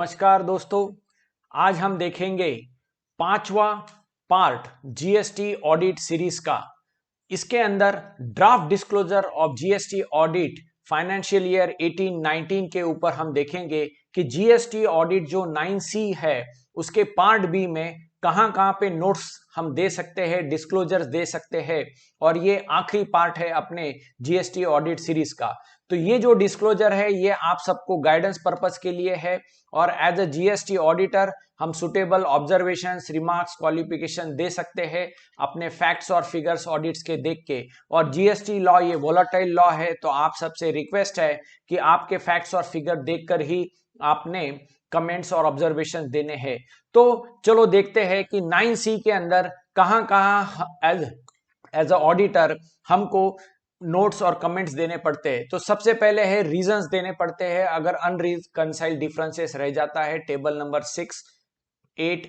नमस्कार दोस्तों, आज हम देखेंगे पांचवा पार्ट जीएसटी ऑडिट सीरीज का। इसके अंदर draft disclosure of GST audit financial year 18-19 के ऊपर हम देखेंगे कि जीएसटी ऑडिट जो 9C है उसके पार्ट बी में कहां कहां पे नोट्स हम दे सकते हैं, डिस्क्लोजर्स दे सकते हैं, और ये आखिरी पार्ट है अपने जीएसटी ऑडिट सीरीज का। तो ये जो डिस्क्लोजर है ये आप सबको गाइडेंस पर्पस के लिए है, और एज अ जीएसटी ऑडिटर हम सुटेबल ऑब्जर्वेशंस, रिमार्क्स, क्वालिफिकेशन दे सकते हैं अपने फैक्ट्स और फिगर्स ऑडिट्स के देख के। और जीएसटी लॉ ये वोलेटाइल लॉ है, तो आप सबसे रिक्वेस्ट है कि आपके फैक्ट्स और फिगर देखकर ही आपने कमेंट्स और ऑब्जर्वेशन देने हैं। तो चलो देखते हैं कि 9C के अंदर कहां कहां एज अ ऑडिटर हमको नोट्स और कमेंट्स देने पड़ते हैं। तो सबसे पहले है रीजंस देने पड़ते हैं अगर अनरिकंसाइल्ड डिफरेंसेस रह जाता है, टेबल नंबर 6, 8,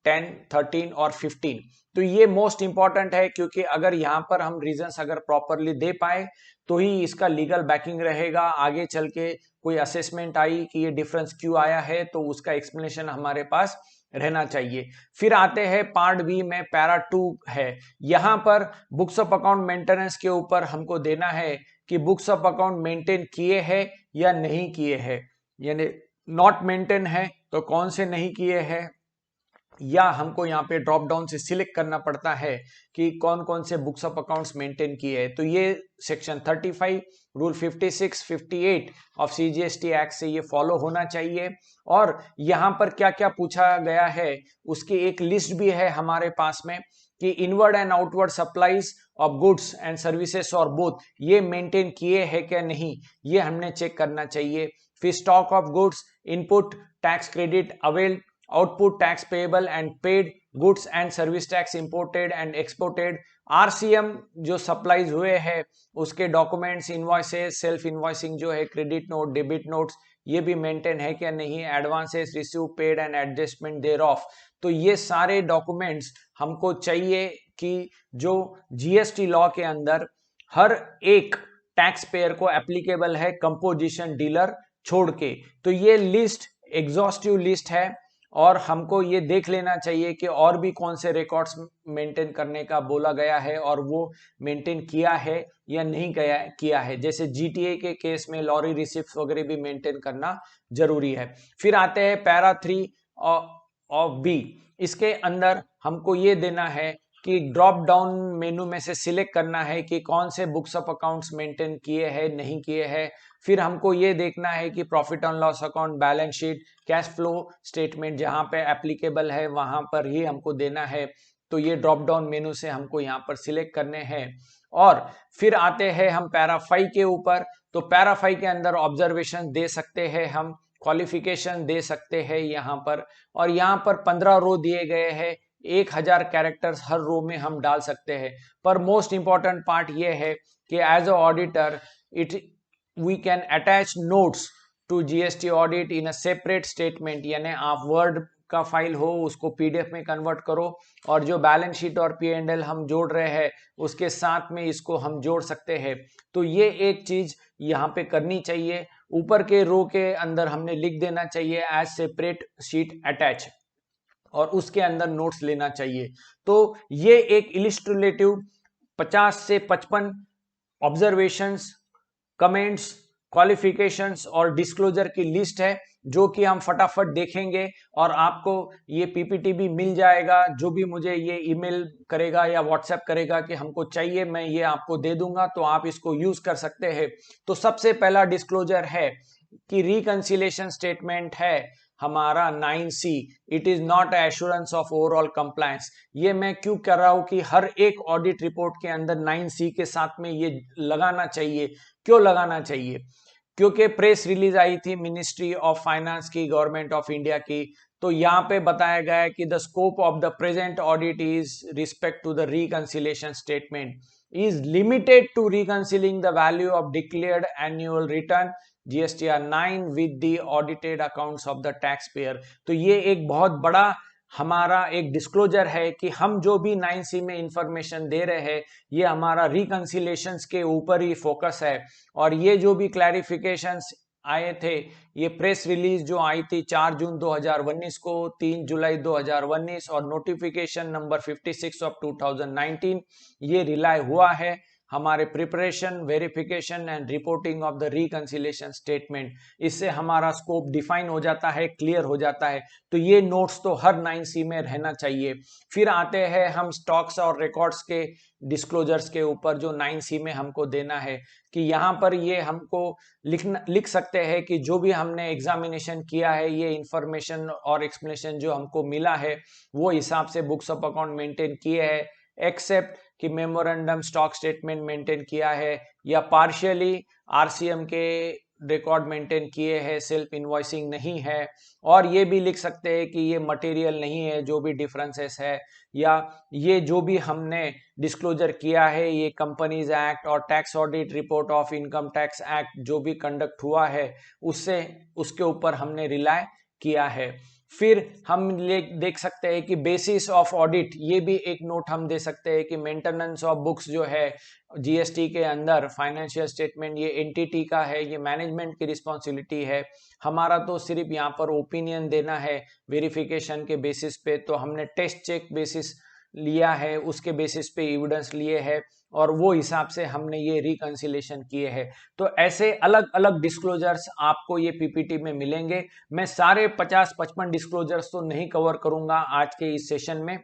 10, 13 और 15। तो ये मोस्ट इंपॉर्टेंट है, क्योंकि अगर यहां पर हम रीजंस अगर प्रॉपरली दे पाए तो ही इसका लीगल बैकिंग रहेगा। आगे चल के कोई असेसमेंट आई कि ये डिफरेंस क्यों आया है तो उसका एक्सप्लेनेशन हमारे पास रहना चाहिए। फिर आते हैं पार्ट बी में, पैरा 2 है। यहां पर बुक्स ऑफ अकाउंट मेंटेनेंस के ऊपर हमको देना है कि बुक्स ऑफ अकाउंट मेंटेन किए हैं या नहीं किए हैं, यानी नॉट मेंटेन है तो कौन से नहीं किए हैं, या हमको यहाँ पे ड्रॉप डाउन से सिलेक्ट करना पड़ता है कि कौन कौन से बुक्स ऑफ अकाउंट्स मेंटेन किए हैं। तो ये section 35, rule 56, 58 of CGST act से ये फॉलो होना चाहिए। और यहाँ पर क्या क्या पूछा गया है उसकी एक लिस्ट भी है हमारे पास में कि inward and outward supplies of goods and services और बोथ ये मेंटेन किए हैं क्या नहीं, ये हमने चेक करना चाहिए। फिर stock of goods, input tax credit avail, output tax payable and paid, goods and service tax imported and exported, RCM जो सप्लाईज हुए हैं उसके डॉक्यूमेंट्स, इनवॉइसेस, सेल्फ इनवॉइसिंग जो है, क्रेडिट नोट, डेबिट नोट्स, ये भी मेंटेन है क्या नहीं, advances receive paid and adjustment thereof. तो ये सारे डॉक्यूमेंट्स हमको चाहिए कि जो जीएसटी लॉ के अंदर हर एक टैक्स पेयर को एप्लीकेबल है, कंपोजिशन डीलर छोड़ के। तो ये लिस्ट एग्जॉस्टिव लिस्ट है, और हमको ये देख लेना चाहिए कि और भी कौन से रिकॉर्ड्स मेंटेन करने का बोला गया है और वो मेंटेन किया है या नहीं किया है। जैसे जीटीए के केस में लॉरी रिसिप्ट वगैरह भी मेंटेन करना जरूरी है। फिर आते हैं पैरा 3 ऑफ बी। इसके अंदर हमको ये देना है कि ड्रॉप डाउन मेनू में से सिलेक्ट करना है कि कौन से बुक्स ऑफ अकाउंट्स मेंटेन किए हैं, नहीं किए हैं। फिर हमको ये देखना है कि profit and loss account, balance sheet, cash flow statement जहां पे एप्लीकेबल है वहां पर ही हमको देना है। तो ये ड्रॉप डाउन मेनू से हमको यहाँ पर सिलेक्ट करने हैं। और फिर आते हैं हम पैरा 5 के ऊपर। तो पैरा 5 के अंदर ऑब्जर्वेशन दे सकते हैं, हम क्वालिफिकेशन दे सकते हैं यहाँ पर। और यहाँ पर 15 रो दिए गए हैं, 1000 कैरेक्टर्स हर रो में हम डाल सकते हैं। पर मोस्ट इंपॉर्टेंट पार्ट ये है कि as a auditor we can attach notes to GST audit in a separate statement, यानी आप वर्ड का फाइल हो उसको पीडीएफ में कन्वर्ट करो, और जो बैलेंस शीट और पी&एल हम जोड़ रहे हैं उसके साथ में इसको हम जोड़ सकते हैं। तो ये एक चीज यहाँ पे करनी चाहिए। ऊपर के रो के अंदर हमने लिख देना चाहिए एज सेपरेट शीट अटैच, और उसके अंदर नोट्स लेना चाहिए। तो ये एक इलिस्ट्रेटिव 50 से 55 ऑब्जर्वेशंस, कमेंट्स, क्वालिफिकेशंस और डिस्क्लोजर की लिस्ट है, जो कि हम फटाफट देखेंगे। और आपको ये पीपीटी भी मिल जाएगा, जो भी मुझे ये ईमेल करेगा या व्हाट्सएप करेगा कि हमको चाहिए, मैं ये आपको दे दूंगा, तो आप इसको यूज कर सकते हैं। तो सबसे पहला डिस्क्लोजर है कि रिकंसिलेशन स्टेटमेंट है हमारा 9C, it is not assurance of overall compliance. ये मैं क्यों कर रहा हूं कि हर एक ऑडिट रिपोर्ट के अंदर 9C के साथ में ये लगाना चाहिए। क्यों लगाना चाहिए? क्योंकि प्रेस रिलीज आई थी मिनिस्ट्री ऑफ फाइनेंस की, गवर्नमेंट ऑफ इंडिया की। तो यहां पे बताया गया है कि the scope of the present audit is respect to the reconciliation statement is limited to reconciling the value of declared annual return GSTR 9 with the audited accounts of the taxpayer। तो ये एक बहुत बड़ा हमारा एक डिस्क्लोजर है कि हम जो भी 9C में इंफॉर्मेशन दे रहे हैं ये हमारा रिकंसिलेशंस के ऊपर ही फोकस है, और ये जो भी क्लैरिफिकेशंस आए थे, ये प्रेस रिलीज जो आई थी 4 जून 2019 को, 3 जुलाई 2019 और नोटिफिकेशन नंबर 56 ऑफ 2019, ये रिलाय हुआ है हमारे preparation, verification and reporting of the reconciliation statement. इससे हमारा स्कोप डिफाइन हो जाता है, क्लियर हो जाता है। तो ये नोट्स तो हर 9C में रहना चाहिए। फिर आते हैं हम स्टॉक्स और रिकॉर्ड्स के डिस्क्लोजर्स के ऊपर, जो 9C में हमको देना है कि यहाँ पर ये हमको लिख सकते हैं कि जो भी हमने एग्जामिनेशन किया है, ये इंफॉर्मेशन और एक्सप्लेनेशन जो हमको मिला है वो हिसाब से बुक्स ऑफ अकाउंट मेंटेन किए हैं, एक्सेप्ट कि मेमोरेंडम स्टॉक स्टेटमेंट मेंटेन किया है या पार्शियली आरसीएम के रिकॉर्ड मेंटेन किए हैं, सेल्फ इनवॉइसिंग नहीं है। और ये भी लिख सकते हैं कि ये मटेरियल नहीं है जो भी डिफरेंसेस है, या ये जो भी हमने डिस्क्लोजर किया है ये कंपनीज एक्ट और tax audit report of income tax act जो भी कंडक्ट हुआ है उससे उसके ऊपर हमने रिलाय किया है। फिर हम देख सकते हैं कि बेसिस ऑफ ऑडिट, ये भी एक नोट हम दे सकते हैं कि मेंटेनेंस ऑफ बुक्स जो है जीएसटी के अंदर, फाइनेंशियल स्टेटमेंट ये एंटिटी का है, ये मैनेजमेंट की रिस्पॉन्सिबिलिटी है। हमारा तो सिर्फ यहाँ पर ओपिनियन देना है वेरिफिकेशन के बेसिस पे, तो हमने टेस्ट चेक बेसिस लिया है, उसके बेसिस पे एविडेंस लिए है और वो हिसाब से हमने ये रिकंसिलेशन किए हैं। तो ऐसे अलग अलग डिस्क्लोजर्स आपको ये पीपीटी में मिलेंगे। मैं सारे 50-55 डिस्क्लोजर्स तो नहीं कवर करूंगा आज के इस सेशन में,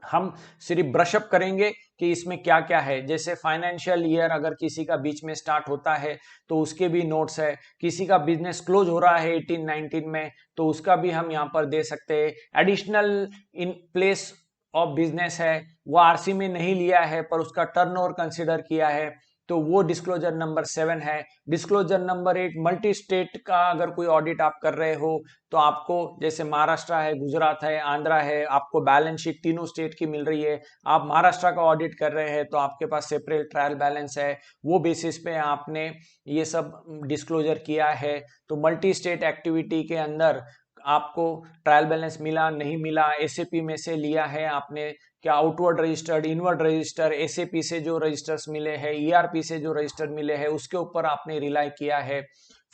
हम सिर्फ ब्रशअप करेंगे कि इसमें क्या क्या है। जैसे फाइनेंशियल ईयर अगर किसी का बीच में स्टार्ट होता है तो उसके भी नोट्स है, किसी का बिजनेस क्लोज हो रहा है 18-19 में तो उसका भी हम यहाँ पर दे सकते हैं। Additional in place of business है, वो आरसी में नहीं लिया है पर उसका टर्नओवर कंसिडर किया है, तो वो डिस्क्लोजर नंबर 7 है। डिस्क्लोजर नंबर 8, मल्टी स्टेट का अगर कोई ऑडिट आप कर रहे हो तो आपको, जैसे महाराष्ट्र है, गुजरात है, आंध्रा है, आपको बैलेंस शीट तीनों स्टेट की मिल रही है, आप महाराष्ट्र का ऑडिट कर रहे हैं तो आपके पास सेपरेट ट्रायल बैलेंस है, वो बेसिस पे आपने ये सब डिस्क्लोजर किया है। तो मल्टी स्टेट एक्टिविटी के अंदर आपको ट्रायल बैलेंस मिला नहीं मिला, एसएपी में से लिया है आपने क्या, outward registered, inward register, SAP से जो रजिस्टर्स मिले हैं, ईआरपी से जो रजिस्टर मिले हैं उसके ऊपर आपने रिलाई किया है।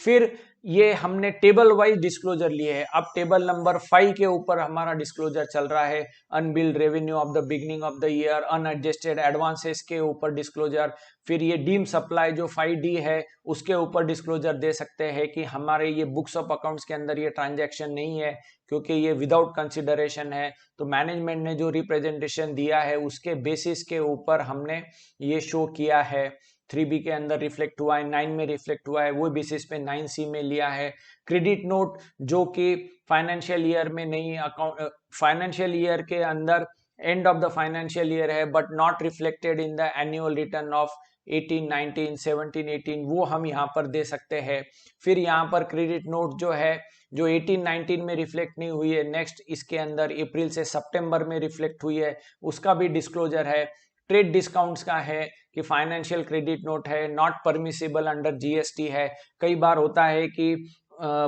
फिर ये हमने टेबल वाइज डिस्क्लोजर लिए है। अब टेबल नंबर 5 के ऊपर हमारा डिस्क्लोजर चल रहा है, unbilled revenue of the beginning of the year, unadjusted advances के ऊपर डिस्क्लोजर। फिर ये डीम सप्लाई जो 5D है उसके ऊपर डिस्क्लोजर दे सकते हैं कि हमारे ये बुक्स ऑफ अकाउंट्स के अंदर ये ट्रांजैक्शन नहीं है क्योंकि ये विदाउट कंसिडरेशन है, तो मैनेजमेंट ने जो रिप्रेजेंटेशन दिया है उसके बेसिस के ऊपर हमने ये शो किया है। 3B के अंदर रिफ्लेक्ट हुआ है, 9 में रिफ्लेक्ट हुआ है, वो बेसिस पे 9C में लिया है। क्रेडिट नोट जो कि फाइनेंशियल ईयर में नहीं, अकाउंट फाइनेंशियल ईयर के अंदर end of the financial year है but not reflected in the annual return of 18, 19, 17, 18, वो हम यहाँ पर दे सकते हैं। फिर यहाँ पर क्रेडिट नोट जो है जो 18, 19 में रिफ्लेक्ट नहीं हुई है, नेक्स्ट इसके अंदर अप्रैल से सितंबर में रिफ्लेक्ट हुई है, उसका भी डिस्क्लोजर है। ट्रेड डिस्काउंट्स का है कि फाइनेंशियल क्रेडिट नोट है, नॉट परमिसिबल अंडर जीएसटी है। कई बार होता है कि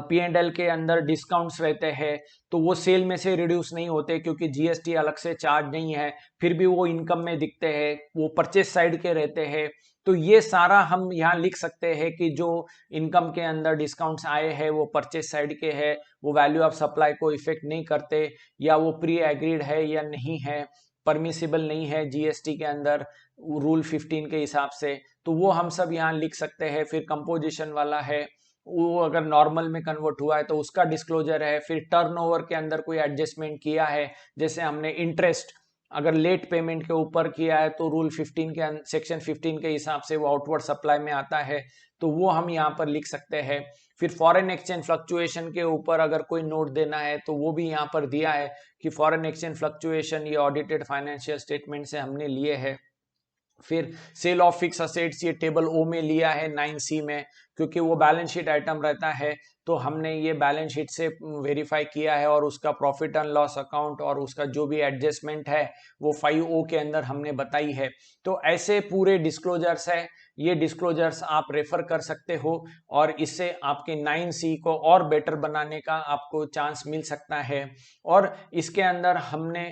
P&L के अंदर डिस्काउंट्स रहते हैं तो वो सेल में से रिड्यूस नहीं होते क्योंकि जीएसटी अलग से चार्ज नहीं है, फिर भी वो इनकम में दिखते हैं, वो परचेज साइड के रहते हैं। तो ये सारा हम यहाँ लिख सकते हैं कि जो इनकम के अंदर डिस्काउंट्स आए हैं वो परचेज साइड के हैं, वो वैल्यू ऑफ सप्लाई को इफेक्ट नहीं करते, या वो प्री एग्रीड है या नहीं है, परमिसिबल नहीं है जीएसटी के अंदर रूल 15 के हिसाब से, तो वो हम सब यहाँ लिख सकते हैं। फिर कंपोजिशन वाला है, वो अगर नॉर्मल में कन्वर्ट हुआ है तो उसका डिस्क्लोजर है। फिर टर्नओवर के अंदर कोई एडजस्टमेंट किया है, जैसे हमने इंटरेस्ट अगर लेट पेमेंट के ऊपर किया है तो रूल 15 के सेक्शन 15 के हिसाब से वो आउटवर्ड सप्लाई में आता है, तो वो हम यहाँ पर लिख सकते हैं। फिर फॉरेन एक्सचेंज फ्लक्चुएशन के ऊपर अगर कोई नोट देना है तो वो भी यहाँ पर दिया है कि फॉरेन एक्सचेंज फ्लक्चुएशन ये ऑडिटेड फाइनेंशियल स्टेटमेंट से हमने लिए है। फिर सेल ऑफ फिक्स असेट्स ये टेबल ओ में लिया है 9C में, क्योंकि वो बैलेंस शीट आइटम रहता है तो हमने ये बैलेंस शीट से वेरीफाई किया है और उसका प्रॉफिट एंड लॉस अकाउंट और उसका जो भी एडजस्टमेंट है वो 5O के अंदर हमने बताई है। तो ऐसे पूरे डिस्क्लोजर्स है, ये डिस्क्लोजर्स आप रेफर कर सकते हो और इससे आपके 9C को और बेटर बनाने का आपको चांस मिल सकता है। और इसके अंदर हमने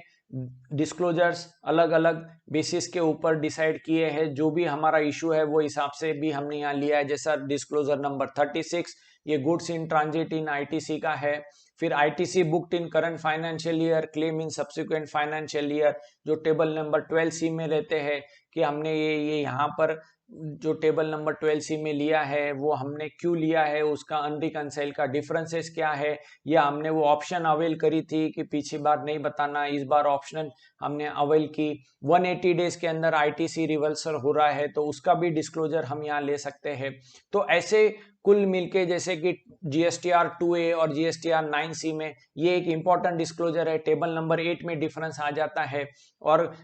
डिस्क्लोजर्स अलग अलग बेसिस के ऊपर डिसाइड किए हैं, जो भी हमारा इशू है वो हिसाब से भी हमने यहाँ लिया है। जैसा डिस्क्लोजर नंबर 36 ये goods in transit in ITC का है। फिर ITC booked in current financial year, claim in subsequent financial year, जो टेबल नंबर 12C में रहते हैं कि हमने ये यहाँ पर जो टेबल नंबर 12C में लिया है वो हमने क्यों लिया है, उसका अनरिकंसाइल का डिफरेंसेस क्या है, या हमने वो ऑप्शन अवेल करी थी कि पिछली बार नहीं बताना, इस बार ऑप्शन हमने अवेल की। 180 डेज के अंदर आईटीसी रिवर्सल हो रहा है तो उसका भी डिस्क्लोजर हम यहाँ ले सकते हैं। तो ऐसे कुल मिलके जैसे कि GSTR 2A और GSTR 9C में ये एक इंपॉर्टेंट डिस्क्लोजर है, टेबल नंबर 8 में डिफरेंस आ जाता है और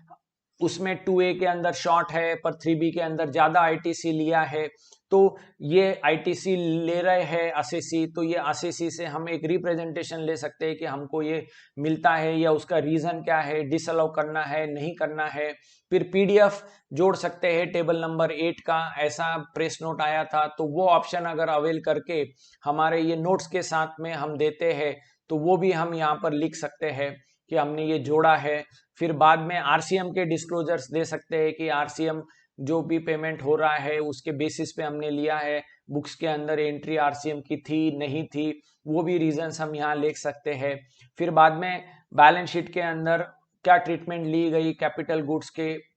उसमें 2A के अंदर शॉर्ट है पर 3B के अंदर ज्यादा आईटीसी लिया है। तो ये आईटीसी ले रहे हैं 80C, तो ये 80C से हम एक रिप्रेजेंटेशन ले सकते हैं कि हमको ये मिलता है या उसका रीजन क्या है, डिसअलाउ करना है नहीं करना है। फिर पीडीएफ जोड़ सकते हैं टेबल नंबर 8 का, ऐसा प्रेस नोट आया था तो वो ऑप्शन अगर अवेल करके हमारे ये नोट्स के साथ में हम देते हैं तो वो भी हम यहाँ पर लिख सकते हैं कि हमने ये जोड़ा है। फिर बाद में आरसीएम के डिस्क्लोजर्स दे सकते हैं कि आरसीएम जो भी पेमेंट हो रहा है उसके बेसिस पे हमने लिया है, बुक्स के अंदर एंट्री आरसीएम की थी नहीं थी, वो भी रीजंस हम यहाँ लिख सकते हैं। फिर बाद में बैलेंस शीट के अंदर क्या ट्रीटमेंट ली गई कैपिटल गुड्स के,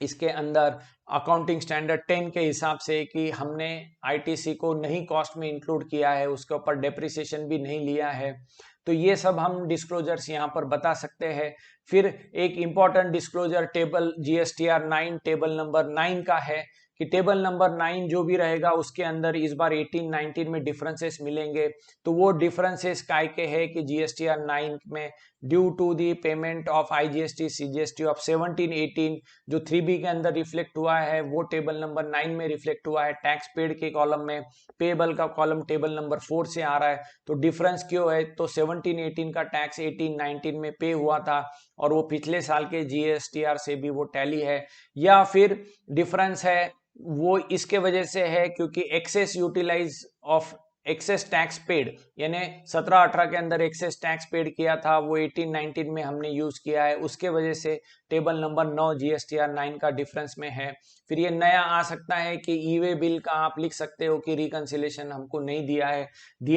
इसके अंदर अकाउंटिंग स्टैंडर्ड 10 के हिसाब से कि हमने आईटीसी को नहीं कॉस्ट में इंक्लूड किया है, उसके ऊपर डेप्रिसिएशन भी नहीं लिया है। तो ये सब हम डिस्क्लोजर्स यहाँ पर बता सकते हैं। फिर एक important disclosure table GSTR 9 table number 9 का है कि टेबल नंबर 9 जो भी रहेगा उसके अंदर इस बार 18-19 में डिफरेंसेस मिलेंगे। तो वो डिफरेंसेस काय के है कि GSTR 9 में due to the payment of IGST CGST ऑफ 17-18 जो 3B के अंदर रिफ्लेक्ट हुआ है वो टेबल नंबर 9 में रिफ्लेक्ट हुआ है। टैक्स पेड के कॉलम में पेबल का कॉलम टेबल नंबर 4 से आ रहा है। तो डिफरेंस क्यों है, तो 17-18 का टैक्स 18-19 में पे हुआ था और वो पिछले साल के GSTR से भी वो टैली है। या फिर डिफरेंस है वो इसके वजह से है क्योंकि excess utilize of excess tax paid, यानी 17-18 के अंदर एक्सेस टैक्स पेड किया था वो 18-19 में हमने यूज किया है, उसके वजह से टेबल नंबर 9 GSTR 9 का डिफरेंस में है। फिर ये नया आ सकता है कि ईवे बिल का आप लिख सकते हो कि रिकंसिलेशन हमको नहीं दिया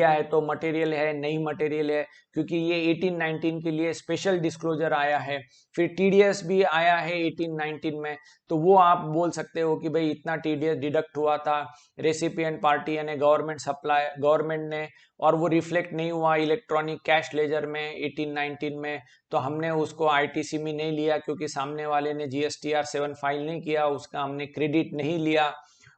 है तो मटेरियल है नहीं मटेरियल है, क्योंकि ये 18-19 के लिए स्पेशल डिस्क्लोजर आया है। फिर टीडीएस भी आया है 18-19 में, तो वो आप बोल सकते हो कि भाई इतना टीडीएस डिडक्ट हुआ था रेसिपिएंट पार्टी यानी गवर्नमेंट ने, और वो रिफ्लेक्ट नहीं हुआ इलेक्ट्रॉनिक कैश लेजर में 18-19 में, तो हमने उसको आईटीसी में नहीं लिया क्योंकि सामने वाले ने GSTR 7 फाइल नहीं किया, उसका हमने क्रेडिट नहीं लिया।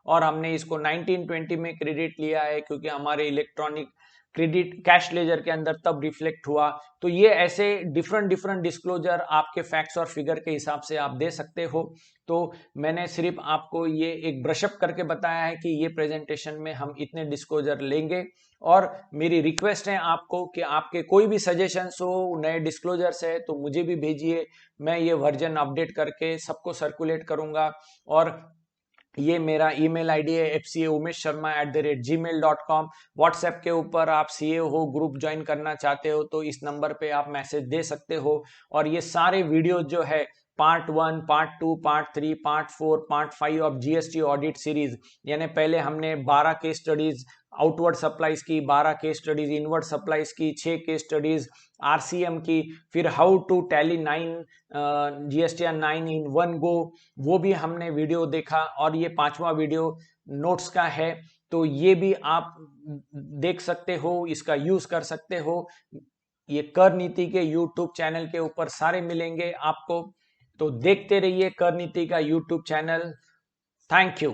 और हमने इसको 19-20 में क्रेडिट लिया है क्योंकि हमारे इलेक्ट्रॉनिक क्रेडिट कैश लेजर के अंदर तब रिफ्लेक्ट हुआ। तो ये ऐसे डिफरेंट डिस्क्लोजर आपके फैक्ट्स और फिगर के हिसाब से आप दे सकते हो। तो मैंने सिर्फ आपको ये एक ब्रशअप करके बताया है कि ये प्रेजेंटेशन में हम इतने डिस्क्लोजर लेंगे, और मेरी रिक्वेस्ट है आपको कि आपके कोई भी सजेशंस हो नए डिस्क्लोजर्स है तो मुझे भी भेजिए, मैं ये वर्जन अपडेट करके सबको सर्कुलेट करूंगा। और ये मेरा ईमेल आईडी है fca.umesh.sharma@gmail.com। व्हाट्सएप के ऊपर आप सीए हो ग्रुप ज्वाइन करना चाहते हो तो इस नंबर पे आप मैसेज दे सकते हो। और ये सारे वीडियो जो है part 1, part 2, part 3, part 4, part 5 of GST audit series, यानी पहले हमने 12 केस स्टडीज आउटवर्ड सप्लाईज की, 12 केस स्टडीज इनवर्ड सप्लाईज की, 6 केस स्टडीज आरसीएम की, फिर how to tally 9 GSTR 9 in one go, वो भी हमने वीडियो देखा। और ये 5वां वीडियो नोट्स का है, तो ये भी आप देख सकते हो, इसका यूज कर सकते हो। ये कर नीति के यूट्यूब चैनल के ऊपर सारे मिलेंगे आपको, तो देखते रहिए कर नीति का यूट्यूब चैनल। Thank you.